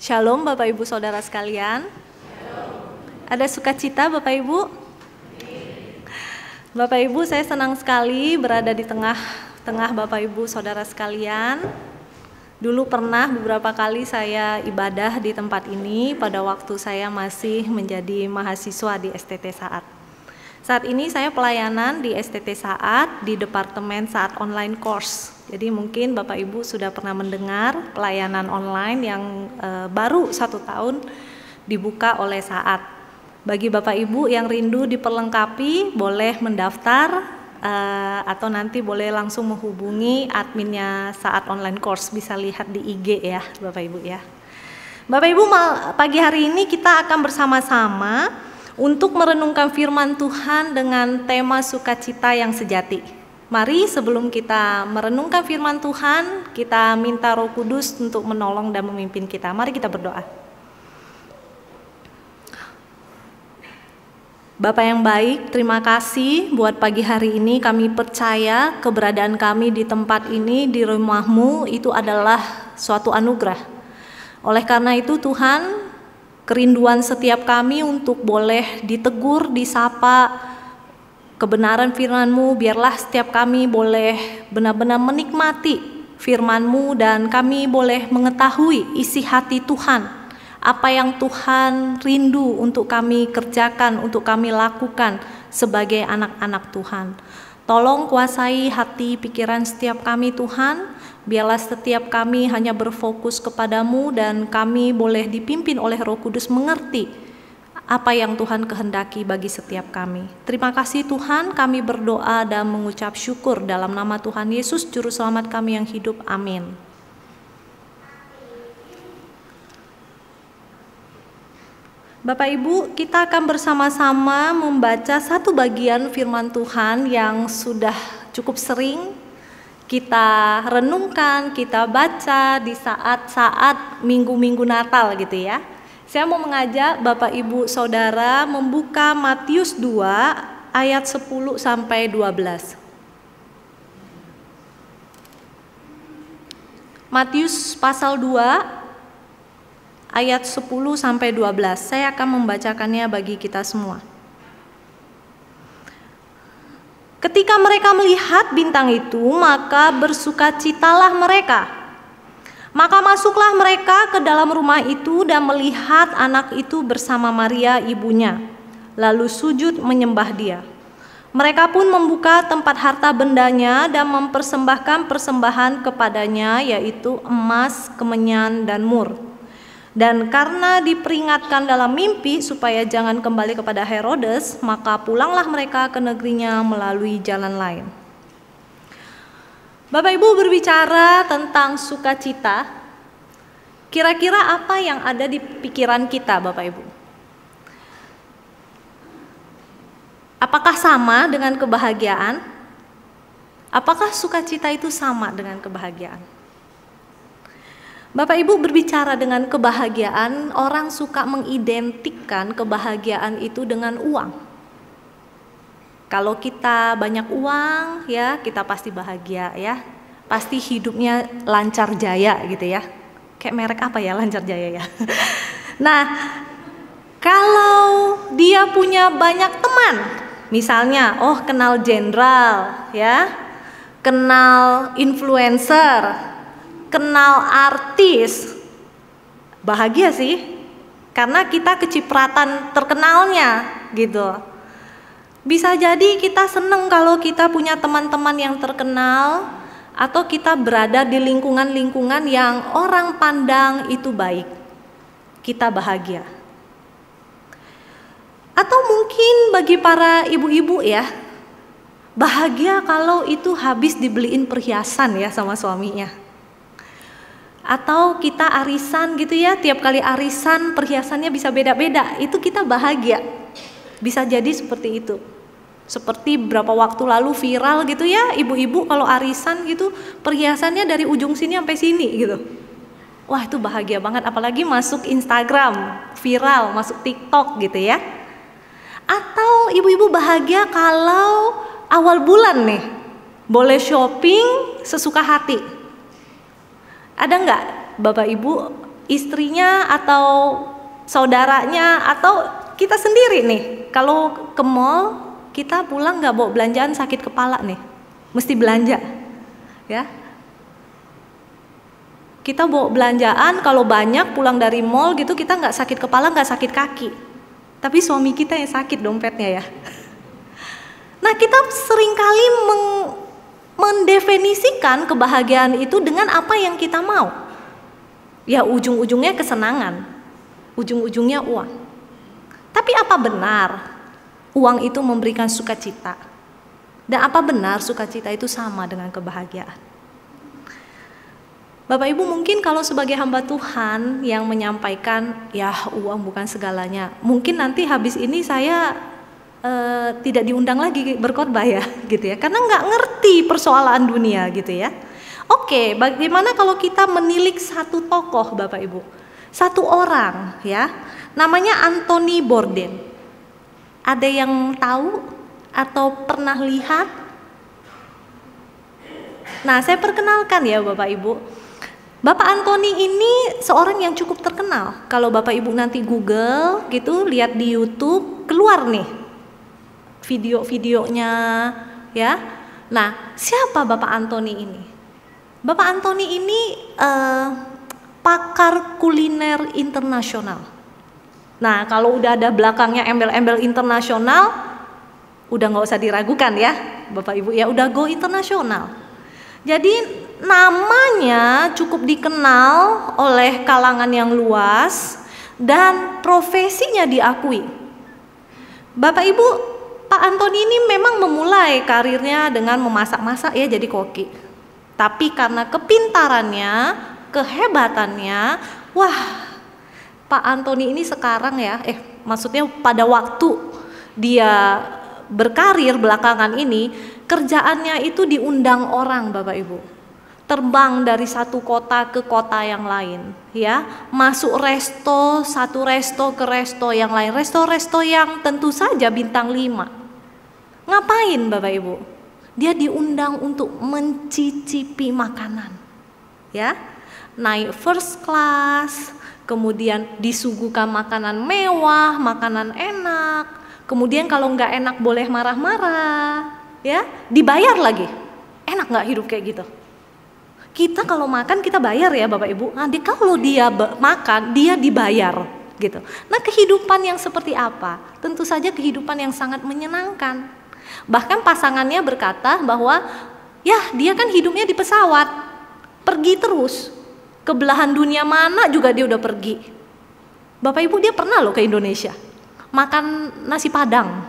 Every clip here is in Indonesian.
Shalom Bapak Ibu Saudara sekalian. Ada sukacita Bapak Ibu? Bapak Ibu, saya senang sekali berada di tengah Bapak Ibu Saudara sekalian. Dulu pernah beberapa kali saya ibadah di tempat ini pada waktu saya masih menjadi mahasiswa di STT Saat. Saat ini saya pelayanan di STT Saat di Departemen Saat Online Course. Jadi mungkin Bapak Ibu sudah pernah mendengar pelayanan online yang baru 1 tahun dibuka oleh Saat. Bagi Bapak Ibu yang rindu diperlengkapi boleh mendaftar atau nanti boleh langsung menghubungi adminnya Saat Online Course, bisa lihat di IG ya Bapak Ibu ya. Bapak Ibu, pagi hari ini kita akan bersama-sama untuk merenungkan firman Tuhan dengan tema sukacita yang sejati. Mari sebelum kita merenungkan firman Tuhan, kita minta Roh Kudus untuk menolong dan memimpin kita. Mari kita berdoa. Bapa yang baik, terima kasih buat pagi hari ini. Kami percaya keberadaan kami di tempat ini, di rumah-Mu, itu adalah suatu anugerah. Oleh karena itu Tuhan, kerinduan setiap kami untuk boleh ditegur, disapa, kebenaran firman-Mu, biarlah setiap kami boleh benar-benar menikmati firman-Mu dan kami boleh mengetahui isi hati Tuhan. Apa yang Tuhan rindu untuk kami kerjakan, untuk kami lakukan sebagai anak-anak Tuhan. Tolong kuasai hati pikiran setiap kami Tuhan, biarlah setiap kami hanya berfokus kepadamu dan kami boleh dipimpin oleh Roh Kudus mengerti apa yang Tuhan kehendaki bagi setiap kami. Terima kasih Tuhan, kami berdoa dan mengucap syukur dalam nama Tuhan Yesus, Juru Selamat kami yang hidup. Amin. Bapak Ibu, kita akan bersama-sama membaca satu bagian firman Tuhan yang sudah cukup sering kita renungkan, kita baca di saat-saat minggu-minggu Natal gitu ya. Saya mau mengajak Bapak Ibu Saudara membuka Matius 2 ayat 10 sampai 12. Matius pasal 2 ayat 10 sampai 12. Saya akan membacakannya bagi kita semua. Ketika mereka melihat bintang itu, maka bersukacitalah mereka. Maka masuklah mereka ke dalam rumah itu dan melihat anak itu bersama Maria ibunya, lalu sujud menyembah dia. Mereka pun membuka tempat harta bendanya dan mempersembahkan persembahan kepadanya, yaitu emas, kemenyan, dan mur. Dan karena diperingatkan dalam mimpi supaya jangan kembali kepada Herodes, maka pulanglah mereka ke negerinya melalui jalan lain. Bapak Ibu, berbicara tentang sukacita, kira-kira apa yang ada di pikiran kita Bapak Ibu? Apakah sama dengan kebahagiaan? Apakah sukacita itu sama dengan kebahagiaan? Bapak Ibu, berbicara dengan kebahagiaan, orang suka mengidentikan kebahagiaan itu dengan uang. Kalau kita banyak uang ya, kita pasti bahagia ya. Pasti hidupnya lancar jaya gitu ya. Kayak merek apa ya, lancar jaya ya. Nah, kalau dia punya banyak teman, misalnya kenal jenderal ya, kenal influencer, kenal artis, bahagia sih, karena kita kecipratan terkenalnya gitu. Bisa jadi kita seneng kalau kita punya teman-teman yang terkenal, atau kita berada di lingkungan-lingkungan yang orang pandang itu baik, kita bahagia. Atau mungkin bagi para ibu-ibu ya, bahagia kalau itu habis dibeliin perhiasan ya sama suaminya. Atau kita arisan gitu ya, tiap kali arisan perhiasannya bisa beda-beda, itu kita bahagia. Bisa jadi seperti itu. Seperti beberapa waktu lalu viral gitu ya, ibu-ibu kalau arisan gitu perhiasannya dari ujung sini sampai sini gitu. Wah, itu bahagia banget, apalagi masuk Instagram, viral, masuk TikTok gitu ya. Atau ibu-ibu bahagia kalau awal bulan nih, boleh shopping sesuka hati. Ada nggak Bapak Ibu istrinya atau saudaranya atau kita sendiri nih. Kalau ke mall, kita pulang nggak bawa belanjaan, sakit kepala nih, mesti belanja, ya. Kita bawa belanjaan, kalau banyak pulang dari mall gitu, kita nggak sakit kepala, nggak sakit kaki. Tapi suami kita yang sakit dompetnya ya. Nah, kita seringkali mendefinisikan kebahagiaan itu dengan apa yang kita mau. Ya, ujung-ujungnya kesenangan, ujung-ujungnya uang. Tapi apa benar uang itu memberikan sukacita? Dan apa benar sukacita itu sama dengan kebahagiaan? Bapak Ibu, mungkin kalau sebagai hamba Tuhan yang menyampaikan, ya uang bukan segalanya, mungkin nanti habis ini saya tidak diundang lagi berkhotbah ya, gitu ya, karena nggak ngerti persoalan dunia gitu ya. Oke, bagaimana kalau kita menilik satu tokoh, Bapak Ibu, satu orang ya, namanya Anthony Bourdain. Ada yang tahu atau pernah lihat? Nah, saya perkenalkan ya Bapak Ibu. Bapak Anthony ini seorang yang cukup terkenal. Kalau Bapak Ibu nanti Google gitu, lihat di YouTube, keluar nih video-videonya ya. Nah, siapa Bapak Anthony ini? Bapak Anthony ini pakar kuliner internasional. Nah, kalau udah ada belakangnya embel-embel internasional, udah nggak usah diragukan ya Bapak Ibu ya, udah go internasional. Jadi namanya cukup dikenal oleh kalangan yang luas dan profesinya diakui. Bapak Ibu, Pak Anthony ini memang memulai karirnya dengan memasak-masak ya, jadi koki. Tapi karena kepintarannya, kehebatannya, wah, Pak Anthony ini sekarang ya, maksudnya pada waktu dia berkarir belakangan ini, kerjaannya itu diundang orang Bapak Ibu. Terbang dari satu kota ke kota yang lain, ya, masuk resto, satu resto ke resto yang lain, resto-resto yang tentu saja bintang 5. Ngapain Bapak Ibu? Dia diundang untuk mencicipi makanan, ya, naik first class, kemudian disuguhkan makanan mewah, makanan enak, kemudian kalau nggak enak boleh marah-marah, ya, dibayar lagi. Enak nggak hidup kayak gitu? Kita kalau makan kita bayar ya Bapak Ibu. Nanti kalau dia makan dia dibayar gitu. Nah, kehidupan yang seperti apa? Tentu saja kehidupan yang sangat menyenangkan. Bahkan pasangannya berkata bahwa ya dia kan hidupnya di pesawat, pergi terus ke belahan dunia mana juga dia udah pergi. Bapak Ibu, dia pernah loh ke Indonesia makan nasi padang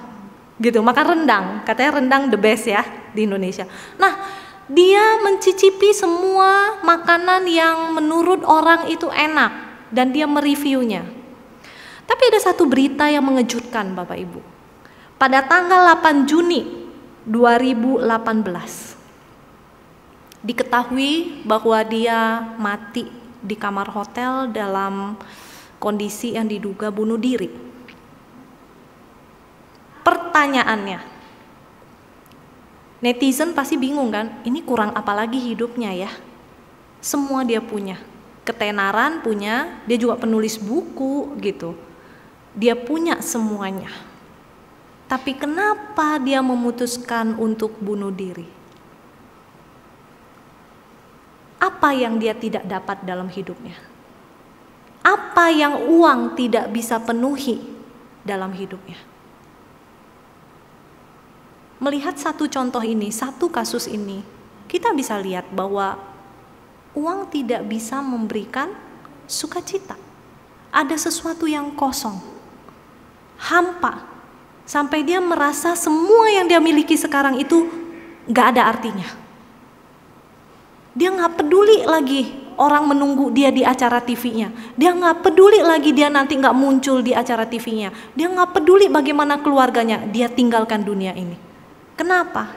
gitu, makan rendang, katanya rendang the best ya di Indonesia. Nah, dia mencicipi semua makanan yang menurut orang itu enak dan dia mereviewnya. Tapi ada satu berita yang mengejutkan Bapak Ibu. Pada tanggal 8 Juni 2018 diketahui bahwa dia mati di kamar hotel dalam kondisi yang diduga bunuh diri. Pertanyaannya, netizen pasti bingung kan, ini kurang apa lagi hidupnya ya? Semua dia punya, ketenaran punya, dia juga penulis buku gitu. Dia punya semuanya. Tapi kenapa dia memutuskan untuk bunuh diri? Apa yang dia tidak dapat dalam hidupnya? Apa yang uang tidak bisa penuhi dalam hidupnya? Melihat satu contoh ini, satu kasus ini, kita bisa lihat bahwa uang tidak bisa memberikan sukacita. Ada sesuatu yang kosong, hampa, sampai dia merasa semua yang dia miliki sekarang itu gak ada artinya. Dia gak peduli lagi orang menunggu dia di acara TV-nya. Dia gak peduli lagi dia nanti gak muncul di acara TV-nya. Dia gak peduli bagaimana keluarganya. Dia tinggalkan dunia ini. Kenapa?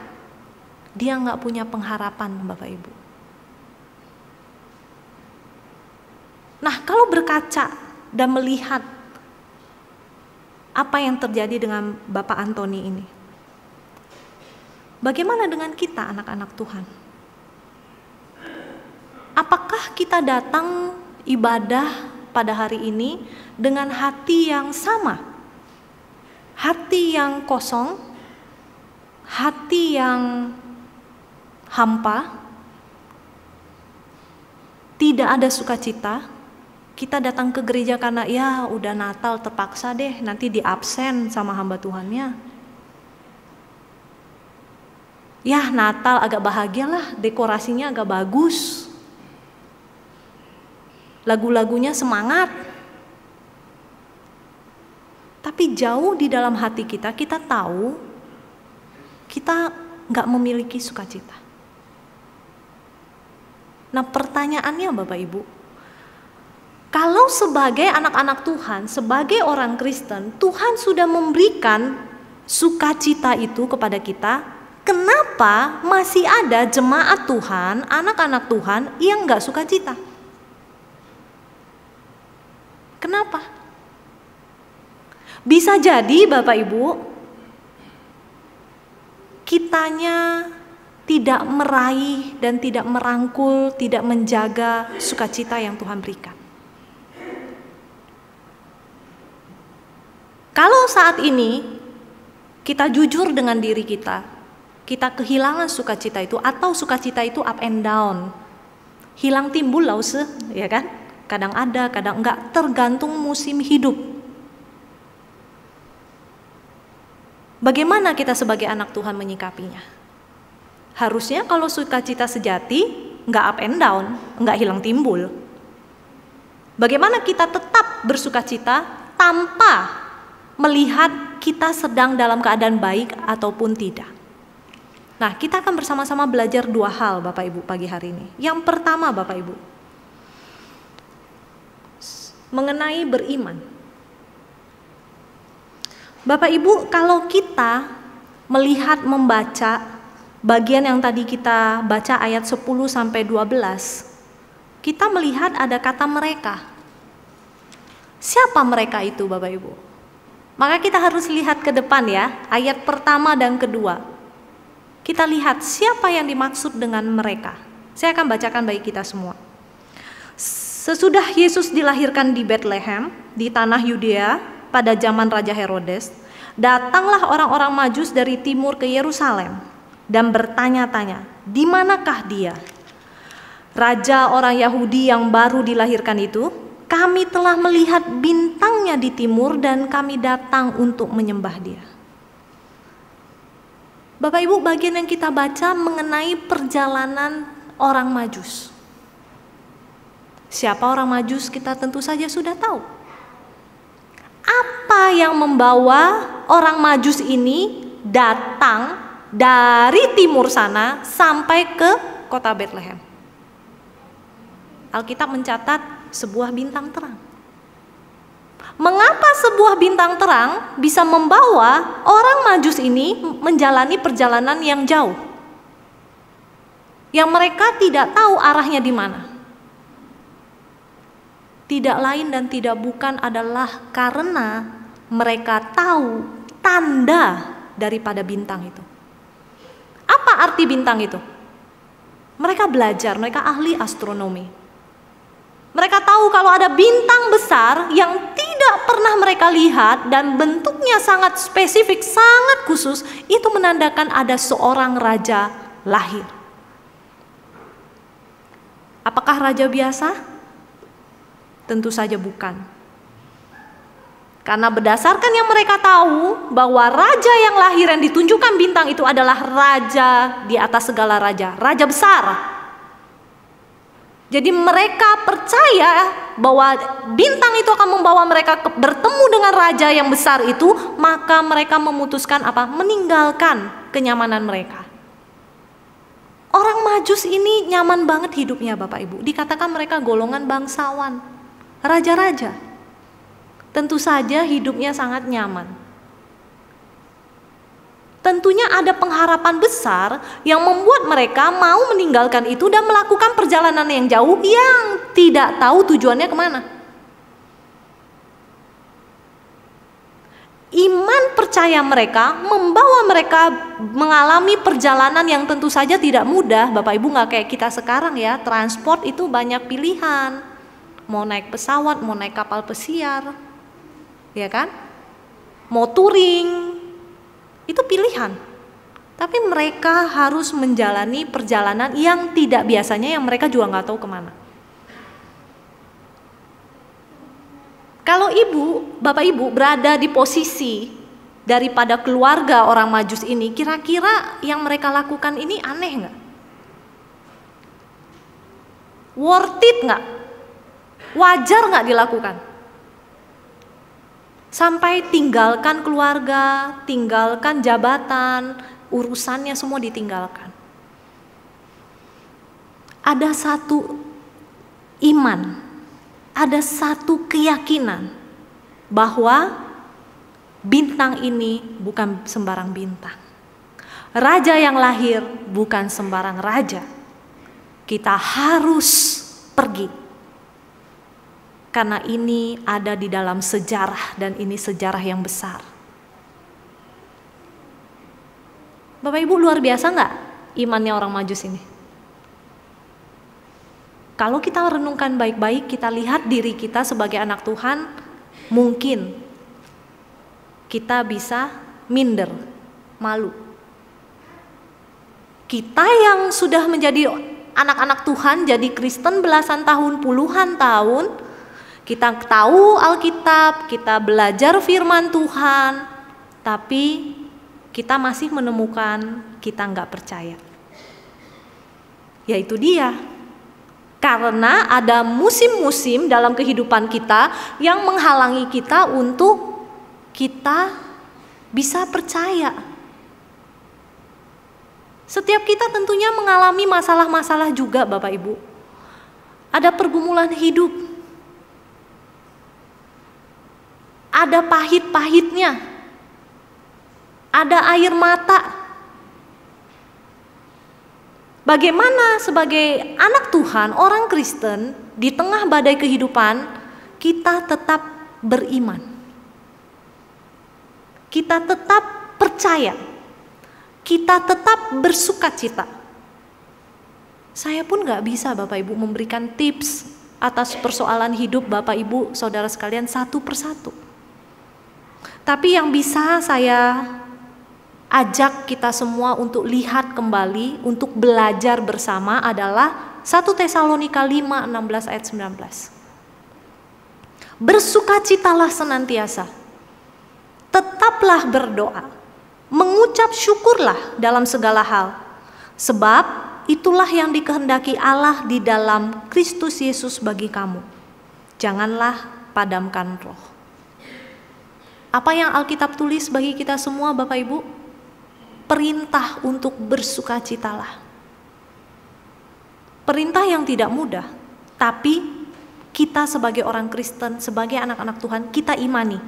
Dia nggak punya pengharapan, Bapak Ibu. Nah, kalau berkaca dan melihat apa yang terjadi dengan Bapak Anthony ini, bagaimana dengan kita anak-anak Tuhan? Apakah kita datang ibadah pada hari ini dengan hati yang sama. Hati yang kosong, hati yang hampa, tidak ada sukacita. Kita datang ke gereja karena ya udah Natal terpaksa deh, nanti di absen sama hamba Tuhannya. Ya Natal agak bahagia lah, dekorasinya agak bagus, lagu-lagunya semangat. Tapi jauh di dalam hati kita, kita tahu kita gak memiliki sukacita. Nah pertanyaannya Bapak Ibu, kalau sebagai anak-anak Tuhan, sebagai orang Kristen, Tuhan sudah memberikan sukacita itu kepada kita, kenapa masih ada jemaat Tuhan, anak-anak Tuhan yang gak sukacita? Kenapa? Bisa jadi Bapak Ibu, kitanya tidak meraih dan tidak merangkul, tidak menjaga sukacita yang Tuhan berikan. Kalau saat ini kita jujur dengan diri kita kehilangan sukacita itu, atau sukacita itu up and down, hilang timbul lause, ya kan? Kadang ada, kadang enggak, tergantung musim hidup. Bagaimana kita sebagai anak Tuhan menyikapinya? Harusnya kalau sukacita sejati, enggak up and down, enggak hilang timbul. Bagaimana kita tetap bersukacita tanpa melihat kita sedang dalam keadaan baik ataupun tidak? Nah, kita akan bersama-sama belajar dua hal Bapak Ibu pagi hari ini. Yang pertama Bapak Ibu, mengenai beriman. Bapak Ibu, kalau kita melihat membaca bagian yang tadi kita baca ayat 10 sampai 12, kita melihat ada kata mereka. Siapa mereka itu Bapak Ibu? Maka kita harus lihat ke depan ya, ayat pertama dan kedua. Kita lihat siapa yang dimaksud dengan mereka. Saya akan bacakan bagi kita semua. Sesudah Yesus dilahirkan di Bethlehem, di tanah Yudea, pada zaman Raja Herodes, datanglah orang-orang Majus dari timur ke Yerusalem dan bertanya-tanya, di manakah dia? Raja orang Yahudi yang baru dilahirkan itu, kami telah melihat bintangnya di timur dan kami datang untuk menyembah dia. Bapak Ibu, bagian yang kita baca mengenai perjalanan orang Majus. Siapa orang Majus kita tentu saja sudah tahu. Apa yang membawa orang Majus ini datang dari timur sana sampai ke kota Bethlehem? Alkitab mencatat sebuah bintang terang. Mengapa sebuah bintang terang bisa membawa orang Majus ini menjalani perjalanan yang jauh, yang mereka tidak tahu arahnya di mana? Tidak lain dan tidak bukan adalah karena mereka tahu tanda daripada bintang itu. Apa arti bintang itu? Mereka belajar, mereka ahli astronomi. Mereka tahu kalau ada bintang besar yang tidak pernah mereka lihat dan bentuknya sangat spesifik, sangat khusus, itu menandakan ada seorang raja lahir. Apakah raja biasa? Tentu saja bukan. Karena berdasarkan yang mereka tahu bahwa raja yang lahir yang ditunjukkan bintang itu adalah raja di atas segala raja, raja besar. Jadi mereka percaya bahwa bintang itu akan membawa mereka bertemu dengan raja yang besar itu, maka mereka memutuskan apa? Meninggalkan kenyamanan mereka. Orang Majus ini nyaman banget hidupnya Bapak Ibu. Dikatakan mereka golongan bangsawan, raja-raja. Tentu saja hidupnya sangat nyaman. Tentunya ada pengharapan besar yang membuat mereka mau meninggalkan itu dan melakukan perjalanan yang jauh yang tidak tahu tujuannya kemana. Iman percaya mereka membawa mereka mengalami perjalanan yang tentu saja tidak mudah. Bapak Ibu, nggak kayak kita sekarang ya, transport itu banyak pilihan. mau naik pesawat, mau naik kapal pesiar, ya kan? Mau touring, itu pilihan. Tapi mereka harus menjalani perjalanan yang tidak biasanya, yang mereka juga nggak tahu kemana. Kalau Bapak Ibu berada di posisi daripada keluarga orang Majus ini, kira-kira yang mereka lakukan ini aneh nggak? Worth it nggak? Wajar nggak dilakukan? Sampai tinggalkan keluarga, tinggalkan jabatan, urusannya semua ditinggalkan. Ada satu iman, ada satu keyakinan bahwa bintang ini bukan sembarang bintang. Raja yang lahir bukan sembarang raja. Kita harus pergi. Karena ini ada di dalam sejarah dan ini sejarah yang besar. Bapak Ibu, luar biasa nggak imannya orang Majus ini? Kalau kita renungkan baik-baik, kita lihat diri kita sebagai anak Tuhan, mungkin kita bisa minder, malu. Kita yang sudah menjadi anak-anak Tuhan, jadi Kristen belasan tahun, puluhan tahun, kita tahu Alkitab, kita belajar firman Tuhan, tapi kita masih menemukan kita nggak percaya. Yaitu dia. Karena ada musim-musim dalam kehidupan kita yang menghalangi kita untuk kita bisa percaya. Setiap kita tentunya mengalami masalah-masalah juga Bapak Ibu. Ada pergumulan hidup. Ada pahit-pahitnya. Ada air mata. Bagaimana sebagai anak Tuhan, orang Kristen, di tengah badai kehidupan, kita tetap beriman. Kita tetap percaya. Kita tetap bersukacita. Saya pun gak bisa Bapak Ibu memberikan tips atas persoalan hidup Bapak Ibu, saudara sekalian satu persatu. Tapi yang bisa saya ajak kita semua untuk lihat kembali, untuk belajar bersama adalah 1 Tesalonika 5, 16 ayat 19. Bersukacitalah senantiasa, tetaplah berdoa, mengucap syukurlah dalam segala hal, sebab itulah yang dikehendaki Allah di dalam Kristus Yesus bagi kamu. Janganlah padamkan roh. Apa yang Alkitab tulis bagi kita semua Bapak Ibu? Perintah untuk bersukacitalah. Perintah yang tidak mudah, tapi kita sebagai orang Kristen, sebagai anak-anak Tuhan, kita imani.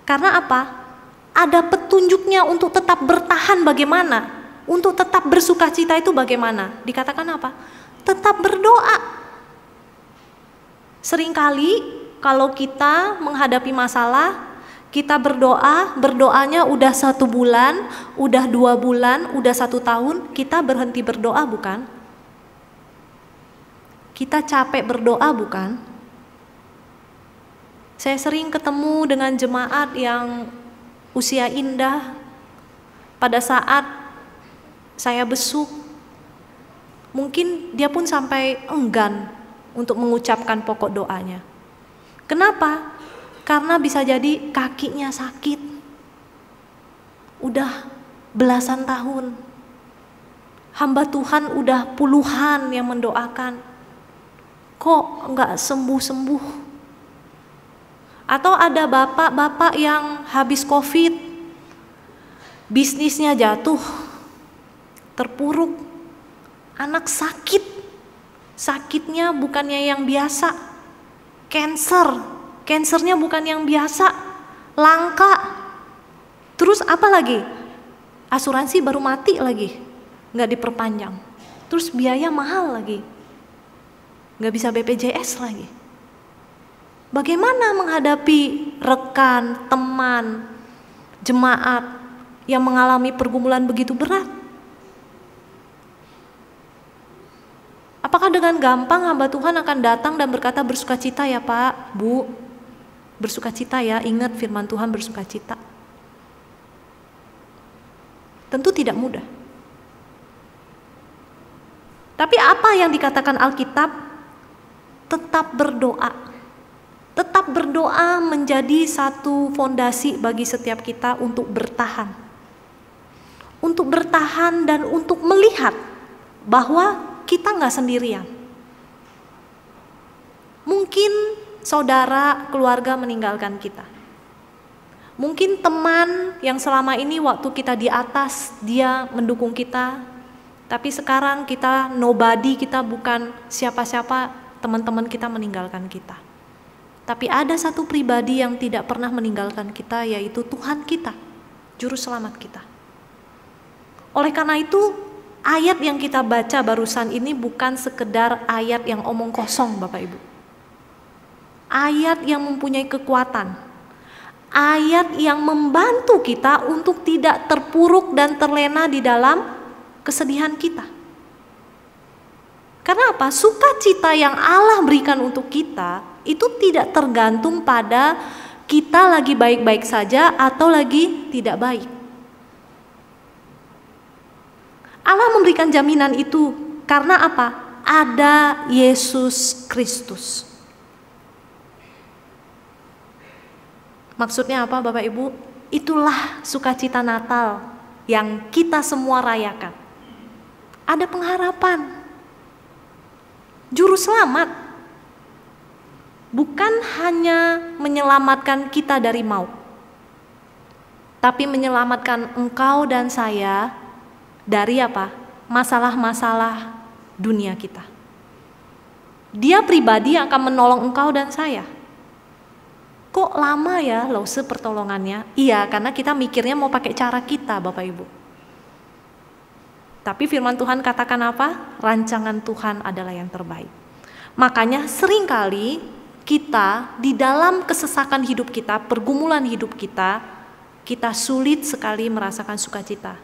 Karena apa? Ada petunjuknya untuk tetap bertahan bagaimana? Untuk tetap bersukacita itu bagaimana? Dikatakan apa? Tetap berdoa. Seringkali kalau kita menghadapi masalah, kita berdoanya udah 1 bulan, udah 2 bulan, udah 1 tahun, kita berhenti berdoa bukan? Kita capek berdoa bukan? Saya sering ketemu dengan jemaat yang usia indah. Pada saat saya besuk, mungkin dia pun sampai enggan untuk mengucapkan pokok doanya. Kenapa? Karena bisa jadi kakinya sakit. Udah belasan tahun. Hamba Tuhan udah puluhan yang mendoakan. Kok enggak sembuh-sembuh? Atau ada bapak-bapak yang habis COVID, bisnisnya jatuh, terpuruk, anak sakit. Sakitnya bukannya yang biasa, Cancernya bukan yang biasa, langka. Terus apa lagi? Asuransi baru mati lagi, nggak diperpanjang. Terus biaya mahal lagi, nggak bisa BPJS lagi. Bagaimana menghadapi rekan, teman, jemaat yang mengalami pergumulan begitu berat? Apakah dengan gampang hamba Tuhan akan datang dan berkata bersukacita ya Pak, Bu, bersukacita ya, ingat firman Tuhan bersukacita. Tentu tidak mudah. Tapi apa yang dikatakan Alkitab? Tetap berdoa. Tetap berdoa menjadi satu fondasi bagi setiap kita untuk bertahan. Untuk bertahan dan untuk melihat bahwa kita nggak sendirian. Mungkin saudara, keluarga meninggalkan kita. Mungkin teman yang selama ini waktu kita di atas, dia mendukung kita. Tapi sekarang kita nobody, kita bukan siapa-siapa, teman-teman kita meninggalkan kita. Tapi ada satu pribadi yang tidak pernah meninggalkan kita, yaitu Tuhan kita, Juru Selamat kita. Oleh karena itu, ayat yang kita baca barusan ini bukan sekedar ayat yang omong kosong, Bapak Ibu. Ayat yang mempunyai kekuatan. Ayat yang membantu kita untuk tidak terpuruk dan terlena di dalam kesedihan kita. Karena apa? Sukacita yang Allah berikan untuk kita itu tidak tergantung pada kita lagi baik-baik saja atau lagi tidak baik. Allah memberikan jaminan itu karena apa? Ada Yesus Kristus. Maksudnya apa Bapak Ibu? Itulah sukacita Natal yang kita semua rayakan. Ada pengharapan. Juru selamat. Bukan hanya menyelamatkan kita dari maut, tapi menyelamatkan engkau dan saya dari apa? Masalah-masalah dunia kita. Dia pribadi yang akan menolong engkau dan saya. Kok lama ya lause pertolongannya? Iya, karena kita mikirnya mau pakai cara kita, Bapak Ibu. Tapi firman Tuhan katakan apa? Rancangan Tuhan adalah yang terbaik. Makanya seringkali kita di dalam kesesakan hidup kita, pergumulan hidup kita sulit sekali merasakan sukacita.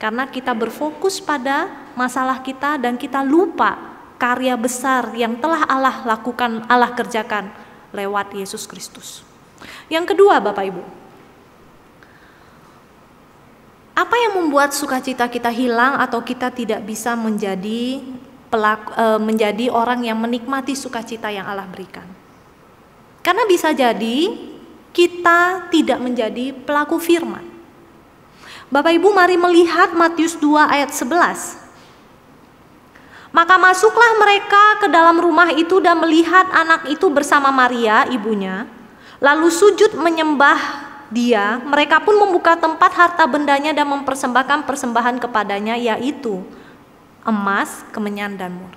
Karena kita berfokus pada masalah kita dan kita lupa karya besar yang telah Allah lakukan, Allah kerjakan lewat Yesus Kristus. Yang kedua Bapak Ibu, apa yang membuat sukacita kita hilang atau kita tidak bisa menjadi orang yang menikmati sukacita yang Allah berikan? Karena bisa jadi kita tidak menjadi pelaku firman. Bapak Ibu mari melihat Matius 2 ayat 11. Maka masuklah mereka ke dalam rumah itu dan melihat anak itu bersama Maria ibunya. Lalu sujud menyembah dia. Mereka pun membuka tempat harta bendanya dan mempersembahkan persembahan kepadanya, yaitu emas, kemenyan dan mur.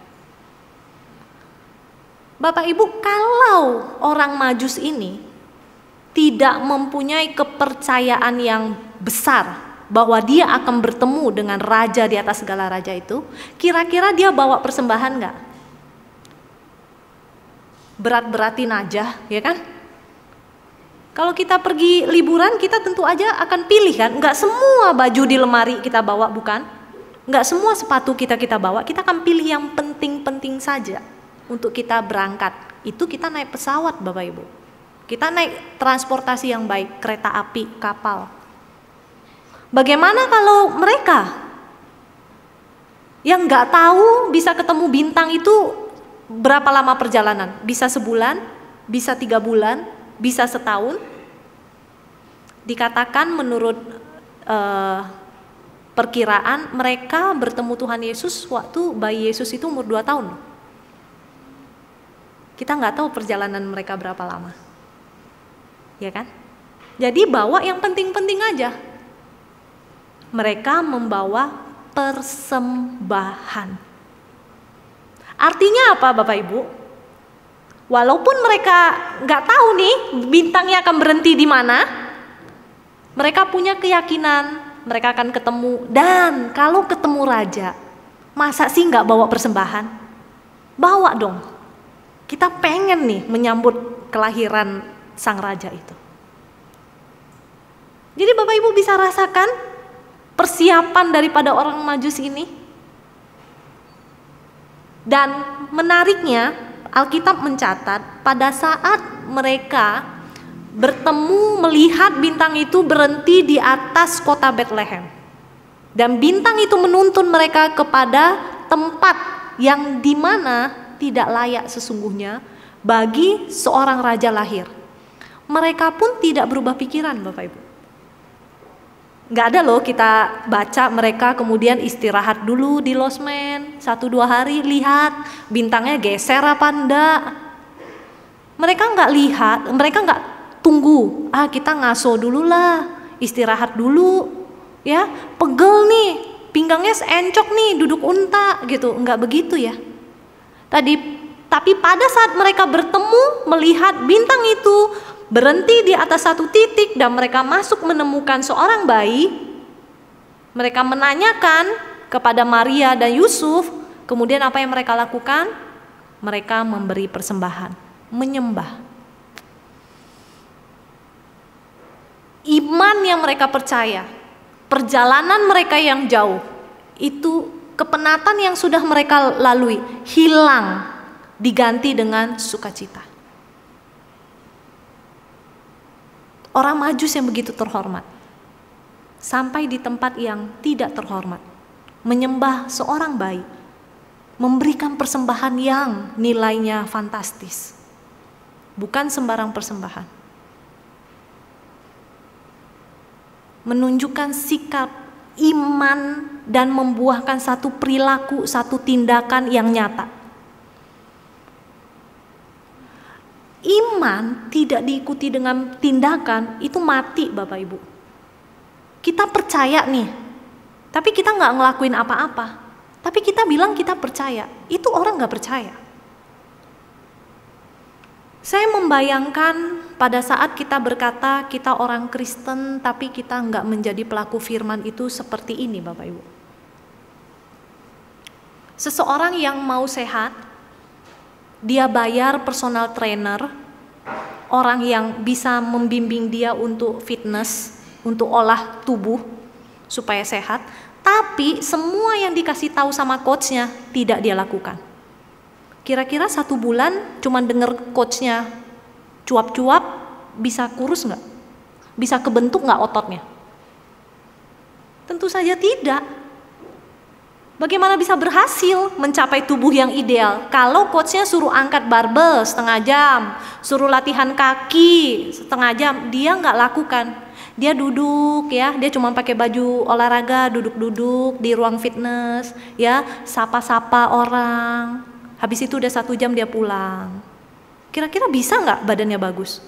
Bapak Ibu, kalau orang Majus ini tidak mempunyai kepercayaan yang besar bahwa dia akan bertemu dengan raja di atas segala raja itu, kira-kira dia bawa persembahan enggak? Berat-beratin aja, ya kan? Kalau kita pergi liburan, kita tentu aja akan pilih kan? Enggak semua baju di lemari kita bawa, bukan? Enggak semua sepatu kita bawa, kita akan pilih yang penting-penting saja. Untuk kita berangkat, itu kita naik pesawat Bapak Ibu. Kita naik transportasi yang baik, kereta api, kapal. Bagaimana kalau mereka yang nggak tahu bisa ketemu bintang itu berapa lama perjalanan? Bisa sebulan, bisa 3 bulan, bisa setahun. Dikatakan menurut perkiraan mereka bertemu Tuhan Yesus waktu bayi Yesus itu umur 2 tahun. Kita nggak tahu perjalanan mereka berapa lama, ya kan? Jadi bawa yang penting-penting aja. Mereka membawa persembahan. Artinya apa Bapak Ibu? Walaupun mereka nggak tahu nih bintangnya akan berhenti di mana, mereka punya keyakinan mereka akan ketemu. Dan kalau ketemu raja, masa sih nggak bawa persembahan? Bawa dong. Kita pengen nih menyambut kelahiran sang raja itu. Jadi Bapak Ibu bisa rasakan persiapan daripada orang Majus ini. Dan menariknya, Alkitab mencatat pada saat mereka bertemu melihat bintang itu berhenti di atas kota Bethlehem. Dan bintang itu menuntun mereka kepada tempat yang dimana tidak layak sesungguhnya bagi seorang raja lahir. Mereka pun tidak berubah pikiran, Bapak Ibu. Nggak ada loh kita baca mereka kemudian istirahat dulu di losmen 1-2 hari, lihat bintangnya geser apa enggak. Mereka nggak lihat, mereka nggak tunggu, kita ngaso dulu lah, istirahat dulu, ya pegel nih, pinggangnya encok nih, duduk unta gitu, nggak begitu ya. Tapi pada saat mereka bertemu melihat bintang itu berhenti di atas satu titik dan mereka masuk menemukan seorang bayi, mereka menanyakan kepada Maria dan Yusuf, kemudian apa yang mereka lakukan? Mereka memberi persembahan, menyembah. Iman yang mereka percaya, perjalanan mereka yang jauh, itu kepenatan yang sudah mereka lalui, hilang, diganti dengan sukacita. Orang Majus yang begitu terhormat, sampai di tempat yang tidak terhormat, menyembah seorang bayi, memberikan persembahan yang nilainya fantastis. Bukan sembarang persembahan. Menunjukkan sikap iman dan membuahkan satu perilaku, satu tindakan yang nyata. Iman tidak diikuti dengan tindakan, itu mati Bapak Ibu. Kita percaya nih, tapi kita nggak ngelakuin apa-apa. Tapi kita bilang kita percaya, itu orang nggak percaya. Saya membayangkan pada saat kita berkata kita orang Kristen, tapi kita nggak menjadi pelaku firman itu seperti ini Bapak Ibu. Seseorang yang mau sehat, dia bayar personal trainer, orang yang bisa membimbing dia untuk fitness, untuk olah tubuh supaya sehat, tapi semua yang dikasih tahu sama coachnya tidak dia lakukan. Kira-kira 1 bulan cuma denger coachnya cuap-cuap, bisa kurus nggak? Bisa kebentuk nggak ototnya? Tentu saja tidak. Bagaimana bisa berhasil mencapai tubuh yang ideal kalau coachnya suruh angkat barbel setengah jam, suruh latihan kaki setengah jam, dia nggak lakukan. Dia duduk ya, dia cuma pakai baju olahraga, duduk-duduk di ruang fitness, ya sapa-sapa orang. Habis itu udah 1 jam dia pulang. Kira-kira bisa nggak badannya bagus?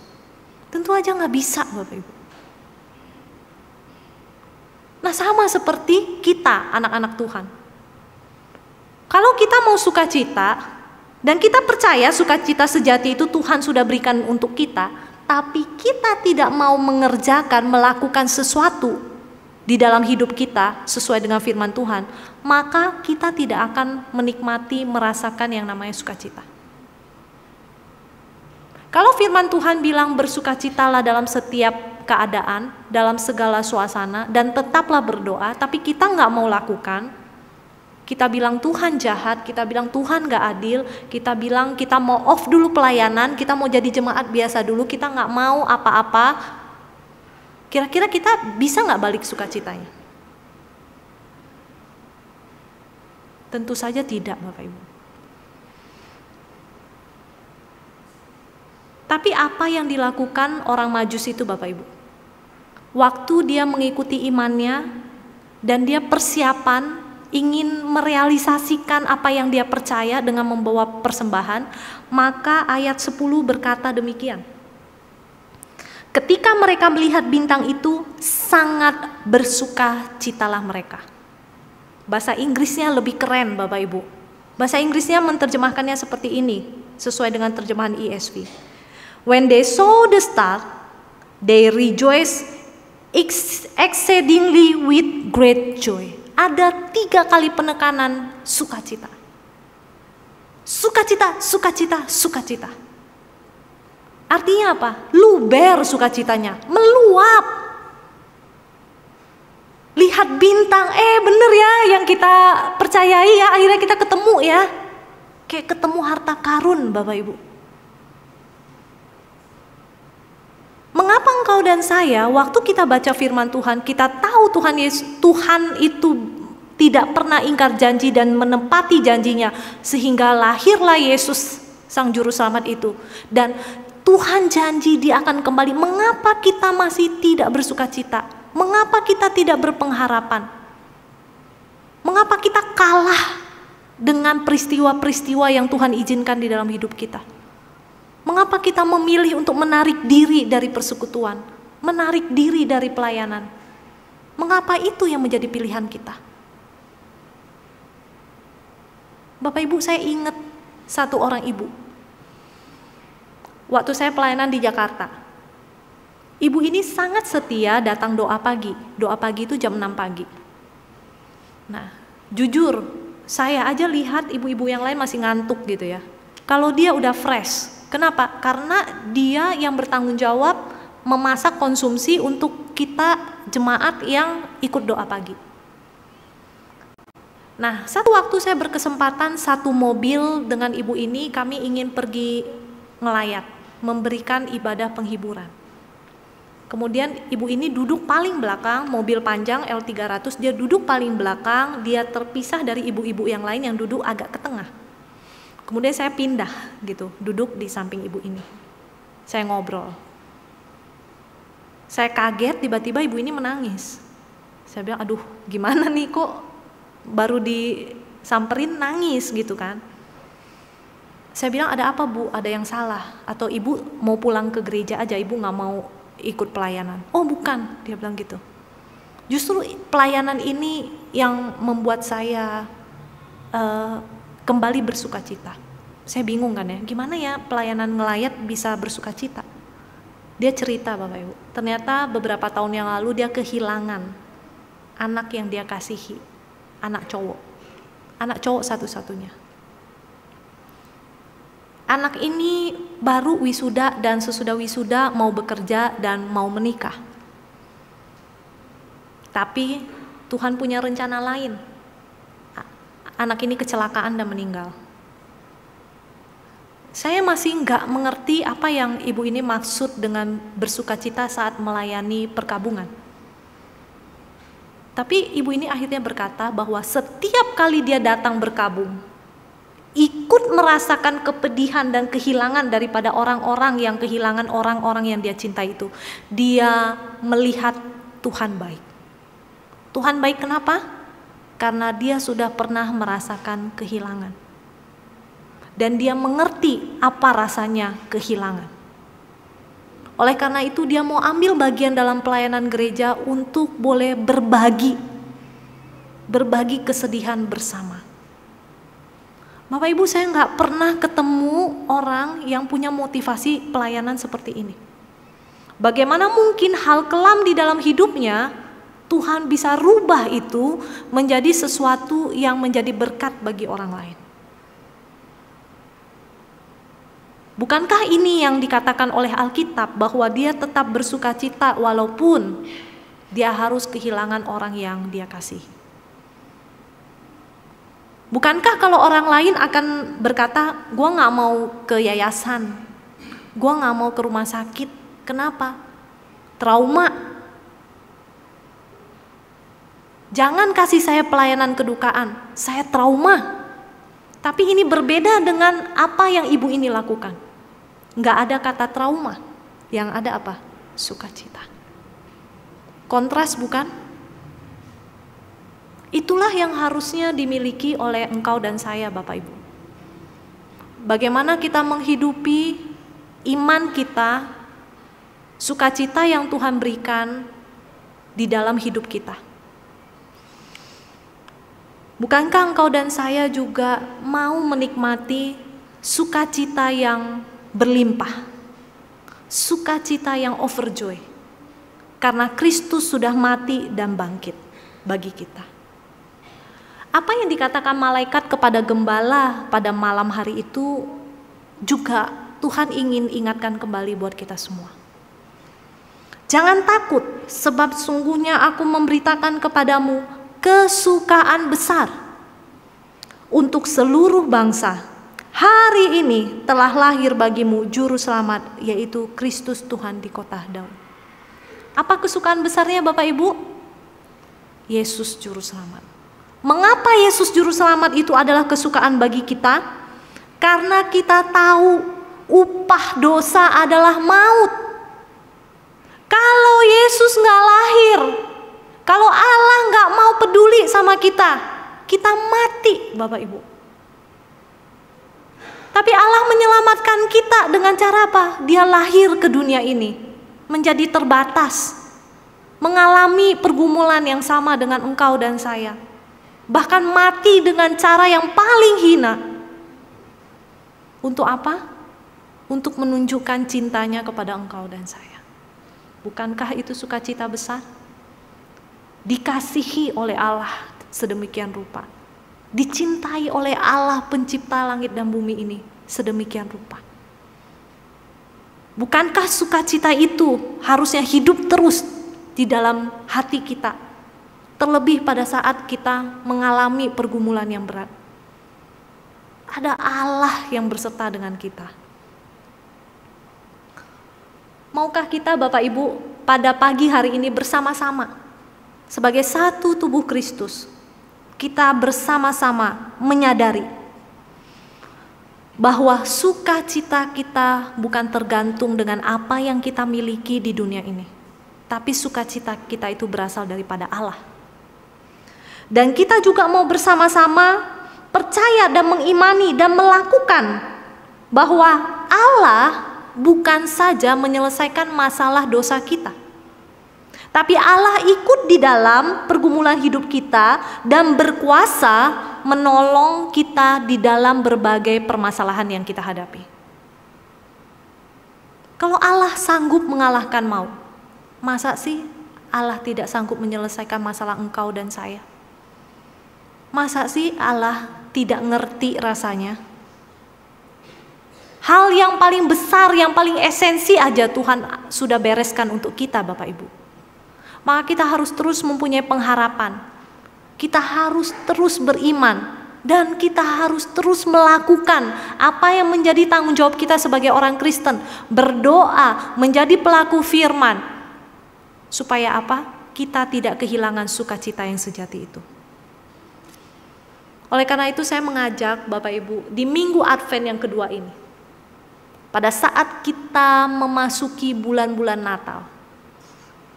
Tentu aja nggak bisa Bapak Ibu. Nah sama seperti kita anak-anak Tuhan. Kalau kita mau sukacita, dan kita percaya sukacita sejati itu Tuhan sudah berikan untuk kita, tapi kita tidak mau mengerjakan, melakukan sesuatu di dalam hidup kita sesuai dengan firman Tuhan, maka kita tidak akan menikmati, merasakan yang namanya sukacita. Kalau firman Tuhan bilang bersukacitalah dalam setiap keadaan, dalam segala suasana, dan tetaplah berdoa, tapi kita nggak mau lakukan, kita bilang Tuhan jahat, kita bilang Tuhan gak adil, kita bilang kita mau off dulu pelayanan, kita mau jadi jemaat biasa dulu, kita gak mau apa-apa. Kira-kira kita bisa gak balik sukacitanya? Tentu saja tidak Bapak Ibu. Tapi apa yang dilakukan orang Majus itu Bapak Ibu? Waktu dia mengikuti imannya dan dia persiapan ingin merealisasikan apa yang dia percaya dengan membawa persembahan, maka ayat 10 berkata demikian. Ketika mereka melihat bintang itu, sangat bersukacitalah mereka. Bahasa Inggrisnya lebih keren Bapak Ibu. Bahasa Inggrisnya menerjemahkannya seperti ini, sesuai dengan terjemahan ESV. When they saw the star, they rejoiced exceedingly with great joy. Ada 3 kali penekanan sukacita. Sukacita, sukacita, sukacita. Artinya apa? Luber sukacitanya, meluap. Lihat bintang, bener ya yang kita percayai ya, akhirnya kita ketemu ya. kayak ketemu harta karun, Bapak Ibu. Mengapa engkau dan saya waktu kita baca firman Tuhan, kita tahu Tuhan itu tidak pernah ingkar janji dan menepati janjinya, sehingga lahirlah Yesus Sang Juru Selamat itu. Dan Tuhan janji Dia akan kembali. Mengapa kita masih tidak bersuka cita? Mengapa kita tidak berpengharapan? Mengapa kita kalah dengan peristiwa-peristiwa yang Tuhan izinkan di dalam hidup kita? Mengapa kita memilih untuk menarik diri dari persekutuan, menarik diri dari pelayanan? Mengapa itu yang menjadi pilihan kita? Bapak Ibu, saya ingat satu orang ibu. Waktu saya pelayanan di Jakarta, ibu ini sangat setia datang doa pagi. Doa pagi itu jam 6 pagi. Nah, jujur, saya aja lihat ibu-ibu yang lain masih ngantuk gitu ya. Kalau dia udah fresh. Kenapa? Karena dia yang bertanggung jawab memasak konsumsi untuk kita jemaat yang ikut doa pagi. Nah, satu waktu saya berkesempatan satu mobil dengan ibu ini, kami ingin pergi ngelayat, memberikan ibadah penghiburan. Kemudian ibu ini duduk paling belakang, mobil panjang L300, dia duduk paling belakang, dia terpisah dari ibu-ibu yang lain yang duduk agak ke tengah. Kemudian saya pindah gitu, duduk di samping ibu ini. Saya ngobrol. Saya kaget, tiba-tiba ibu ini menangis. Saya bilang, aduh gimana nih kok baru disamperin nangis gitu kan. Saya bilang, ada apa Bu? Ada yang salah? Atau ibu mau pulang ke gereja aja, ibu gak mau ikut pelayanan? Oh bukan, dia bilang gitu. Justru pelayanan ini yang membuat saya kembali bersuka cita. Saya bingung kan ya, gimana ya pelayanan ngelayat bisa bersuka cita? Dia cerita Bapak Ibu, ternyata beberapa tahun yang lalu dia kehilangan anak yang dia kasihi, anak cowok satu-satunya. Anak ini baru wisuda dan sesudah wisuda mau bekerja dan mau menikah. Tapi Tuhan punya rencana lain. Anak ini kecelakaan dan meninggal. Saya masih nggak mengerti apa yang ibu ini maksud dengan bersuka cita saat melayani perkabungan. Tapi ibu ini akhirnya berkata bahwa setiap kali dia datang berkabung, ikut merasakan kepedihan dan kehilangan daripada orang-orang yang kehilangan orang-orang yang dia cintai itu, dia melihat Tuhan baik. Tuhan baik kenapa? Karena dia sudah pernah merasakan kehilangan. Dan dia mengerti apa rasanya kehilangan. Oleh karena itu dia mau ambil bagian dalam pelayanan gereja untuk boleh berbagi kesedihan bersama. Bapak Ibu, saya nggak pernah ketemu orang yang punya motivasi pelayanan seperti ini. Bagaimana mungkin hal kelam di dalam hidupnya Tuhan bisa rubah itu menjadi sesuatu yang menjadi berkat bagi orang lain. Bukankah ini yang dikatakan oleh Alkitab bahwa dia tetap bersuka cita walaupun dia harus kehilangan orang yang dia kasihi? Bukankah kalau orang lain akan berkata, gua gak mau ke yayasan, gua gak mau ke rumah sakit, kenapa? Trauma. Jangan kasih saya pelayanan kedukaan, saya trauma. Tapi ini berbeda dengan apa yang ibu ini lakukan. Nggak ada kata trauma, yang ada apa? Sukacita. Kontras bukan? Itulah yang harusnya dimiliki oleh engkau dan saya Bapak Ibu. Bagaimana kita menghidupi iman kita, sukacita yang Tuhan berikan di dalam hidup kita. Bukankah engkau dan saya juga mau menikmati sukacita yang berlimpah, sukacita yang overjoy, karena Kristus sudah mati dan bangkit bagi kita. Apa yang dikatakan malaikat kepada gembala pada malam hari itu juga Tuhan ingin ingatkan kembali buat kita semua. Jangan takut, sebab sungguhnya aku memberitakan kepadamu kesukaan besar untuk seluruh bangsa, Hari ini telah lahir bagimu juru selamat, yaitu Kristus Tuhan di kota Daud. Apa kesukaan besarnya Bapak Ibu? Yesus juru selamat. Mengapa Yesus juru selamat itu adalah kesukaan bagi kita? Karena kita tahu upah dosa adalah maut. Kalau Yesus nggak lahir, kalau Allah nggak mau peduli sama kita, kita mati Bapak Ibu. Tapi Allah menyelamatkan kita dengan cara apa? Dia lahir ke dunia ini, menjadi terbatas, mengalami pergumulan yang sama dengan engkau dan saya. Bahkan mati dengan cara yang paling hina. Untuk apa? Untuk menunjukkan cintanya kepada engkau dan saya. Bukankah itu sukacita besar? Dikasihi oleh Allah sedemikian rupa. Dicintai oleh Allah pencipta langit dan bumi ini sedemikian rupa. Bukankah sukacita itu harusnya hidup terus di dalam hati kita, terlebih pada saat kita mengalami pergumulan yang berat? Ada Allah yang berserta dengan kita. Maukah kita Bapak Ibu pada pagi hari ini bersama-sama sebagai satu tubuh Kristus, kita bersama-sama menyadari bahwa sukacita kita bukan tergantung dengan apa yang kita miliki di dunia ini, tapi sukacita kita itu berasal daripada Allah. Dan kita juga mau bersama-sama percaya dan mengimani dan melakukan bahwa Allah bukan saja menyelesaikan masalah dosa kita, tapi Allah ikut di dalam pergumulan hidup kita dan berkuasa menolong kita di dalam berbagai permasalahan yang kita hadapi. Kalau Allah sanggup mengalahkan maut, masa sih Allah tidak sanggup menyelesaikan masalah engkau dan saya? Masa sih Allah tidak ngerti rasanya? Hal yang paling besar, yang paling esensi aja Tuhan sudah bereskan untuk kita Bapak Ibu. Maka kita harus terus mempunyai pengharapan. Kita harus terus beriman. Dan kita harus terus melakukan apa yang menjadi tanggung jawab kita sebagai orang Kristen. Berdoa, menjadi pelaku firman. Supaya apa? Kita tidak kehilangan sukacita yang sejati itu. Oleh karena itu saya mengajak Bapak Ibu di minggu Advent yang kedua ini, pada saat kita memasuki bulan-bulan Natal,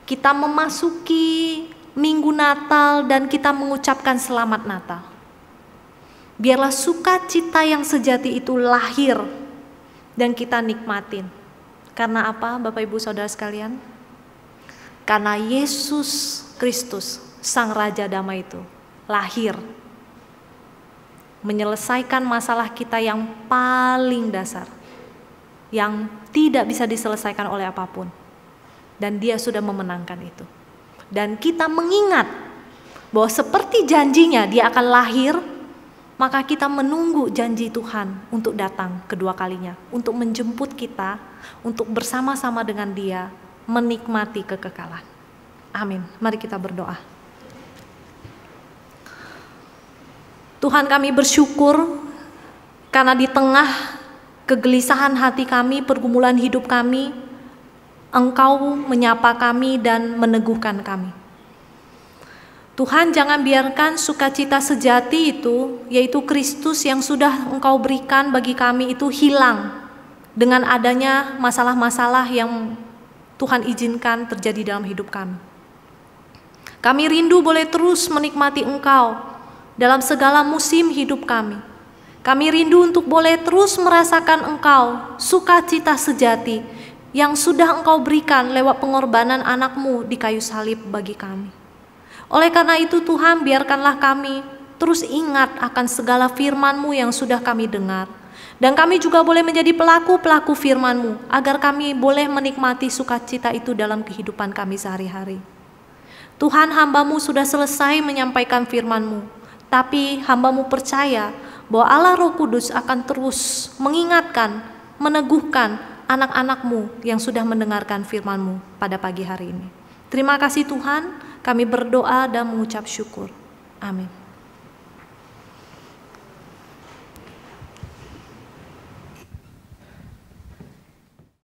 kita memasuki minggu Natal dan kita mengucapkan selamat Natal. Biarlah sukacita yang sejati itu lahir dan kita nikmatin. Karena apa Bapak Ibu Saudara sekalian? Karena Yesus Kristus, Sang Raja Damai itu lahir, menyelesaikan masalah kita yang paling dasar, yang tidak bisa diselesaikan oleh apapun. Dan dia sudah memenangkan itu. Dan kita mengingat bahwa seperti janjinya dia akan lahir, maka kita menunggu janji Tuhan untuk datang kedua kalinya, untuk menjemput kita, untuk bersama-sama dengan dia menikmati kekekalan. Amin. Mari kita berdoa. Tuhan, kami bersyukur karena di tengah kegelisahan hati kami, pergumulan hidup kami, Engkau menyapa kami dan meneguhkan kami. Tuhan, jangan biarkan sukacita sejati itu, yaitu Kristus yang sudah Engkau berikan bagi kami itu hilang dengan adanya masalah-masalah yang Tuhan izinkan terjadi dalam hidup kami. Kami rindu boleh terus menikmati Engkau dalam segala musim hidup kami. Kami rindu untuk boleh terus merasakan Engkau, sukacita sejati yang sudah Engkau berikan lewat pengorbanan anak-Mu di kayu salib bagi kami. Oleh karena itu Tuhan, biarkanlah kami terus ingat akan segala firman-Mu yang sudah kami dengar. Dan kami juga boleh menjadi pelaku-pelaku firman-Mu, agar kami boleh menikmati sukacita itu dalam kehidupan kami sehari-hari. Tuhan, hamba-Mu sudah selesai menyampaikan firman-Mu, tapi hamba-Mu percaya bahwa Allah Roh Kudus akan terus mengingatkan, meneguhkan anak-anak-Mu yang sudah mendengarkan firman-Mu pada pagi hari ini. Terima kasih Tuhan, kami berdoa dan mengucap syukur. Amin.